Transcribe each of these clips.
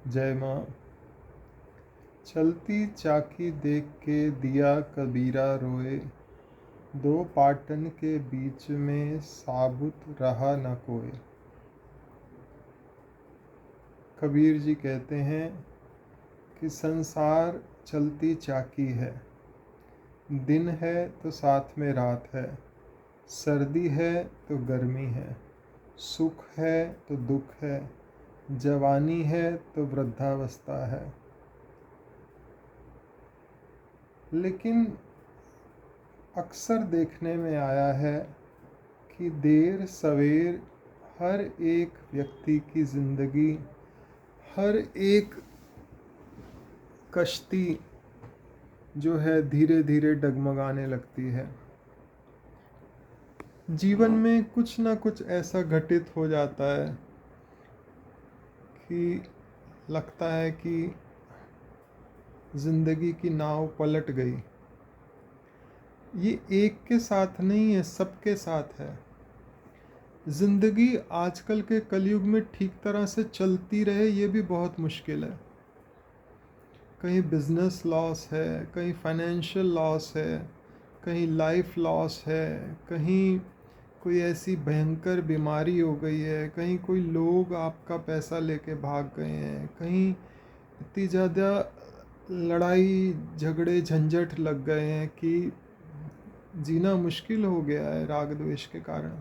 जय माँ। चलती चाकी देख के दिया कबीरा रोए, दो पाटन के बीच में साबुत रहा न कोई। कबीर जी कहते हैं कि संसार चलती चाकी है। दिन है तो साथ में रात है, सर्दी है तो गर्मी है, सुख है तो दुख है, जवानी है तो वृद्धावस्था है। लेकिन अक्सर देखने में आया है कि देर सवेर हर एक व्यक्ति की ज़िंदगी, हर एक कश्ती जो है धीरे धीरे डगमगाने लगती है। जीवन में कुछ ना कुछ ऐसा घटित हो जाता है कि लगता है कि ज़िंदगी की नाव पलट गई। ये एक के साथ नहीं है, सबके साथ है। ज़िंदगी आजकल के कलयुग में ठीक तरह से चलती रहे ये भी बहुत मुश्किल है। कहीं बिजनेस लॉस है, कहीं फाइनेंशियल लॉस है, कहीं लाइफ लॉस है, कहीं कोई ऐसी भयंकर बीमारी हो गई है, कहीं कोई लोग आपका पैसा लेके भाग गए हैं, कहीं इतनी ज़्यादा लड़ाई झगड़े झंझट लग गए हैं कि जीना मुश्किल हो गया है राग द्वेष के कारण।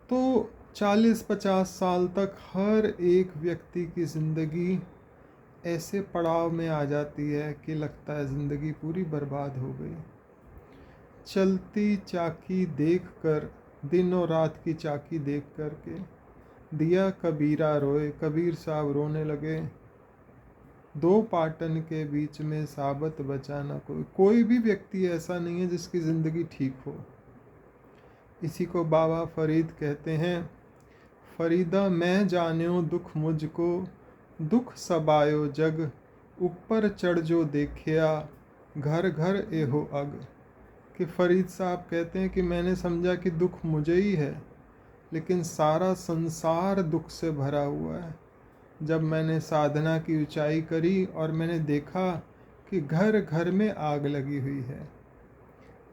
तो 40-50 साल तक हर एक व्यक्ति की ज़िंदगी ऐसे पड़ाव में आ जाती है कि लगता है ज़िंदगी पूरी बर्बाद हो गई। चलती चाकी देख कर, दिन और रात की चाकी देख कर के दिया कबीरा रोए, कबीर साहब रोने लगे। दो पाटन के बीच में साबत बचा न कोई। कोई भी व्यक्ति ऐसा नहीं है जिसकी ज़िंदगी ठीक हो। इसी को बाबा फरीद कहते हैं, फरीदा मैं जान्यो दुख मुझको, दुख सबायो जग, ऊपर चढ़ जो देखिया, घर घर एहो अग। कि फरीद साहब कहते हैं कि मैंने समझा कि दुख मुझे ही है, लेकिन सारा संसार दुख से भरा हुआ है। जब मैंने साधना की ऊंचाई करी और मैंने देखा कि घर घर में आग लगी हुई है।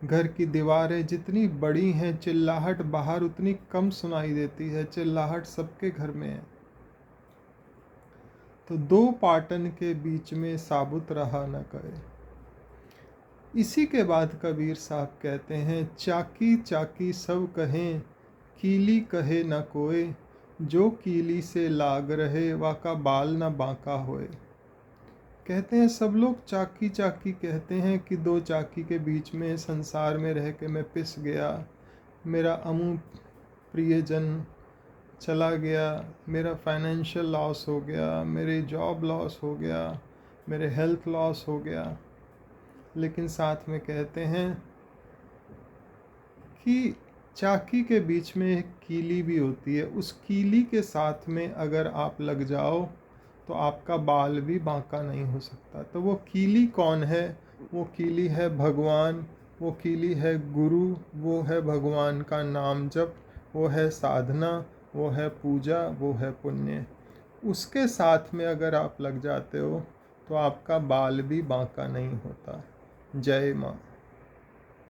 घर की दीवारें जितनी बड़ी हैं, चिल्लाहट बाहर उतनी कम सुनाई देती है, चिल्लाहट सबके घर में है। तो दो पाटन के बीच में साबुत रहा न करे। इसी के बाद कबीर साहब कहते हैं, चाकी चाकी सब कहें, कीली कहे न कोय, जो कीली से लाग रहे वाका बाल न बांका होए। कहते हैं सब लोग चाकी चाकी कहते हैं कि दो चाकी के बीच में संसार में रह के मैं पिस गया, मेरा अमू प्रियजन चला गया, मेरा फाइनेंशियल लॉस हो गया, मेरी जॉब लॉस हो गया, मेरे हेल्थ लॉस हो गया। लेकिन साथ में कहते हैं कि चाकी के बीच में एक कीली भी होती है। उस कीली के साथ में अगर आप लग जाओ तो आपका बाल भी बांका नहीं हो सकता। तो वो कीली कौन है? वो कीली है भगवान, वो कीली है गुरु, वो है भगवान का नाम जप, वो है साधना, वो है पूजा, वो है पुण्य। उसके साथ में अगर आप लग जाते हो तो आपका बाल भी बांका नहीं होता। जय माँ।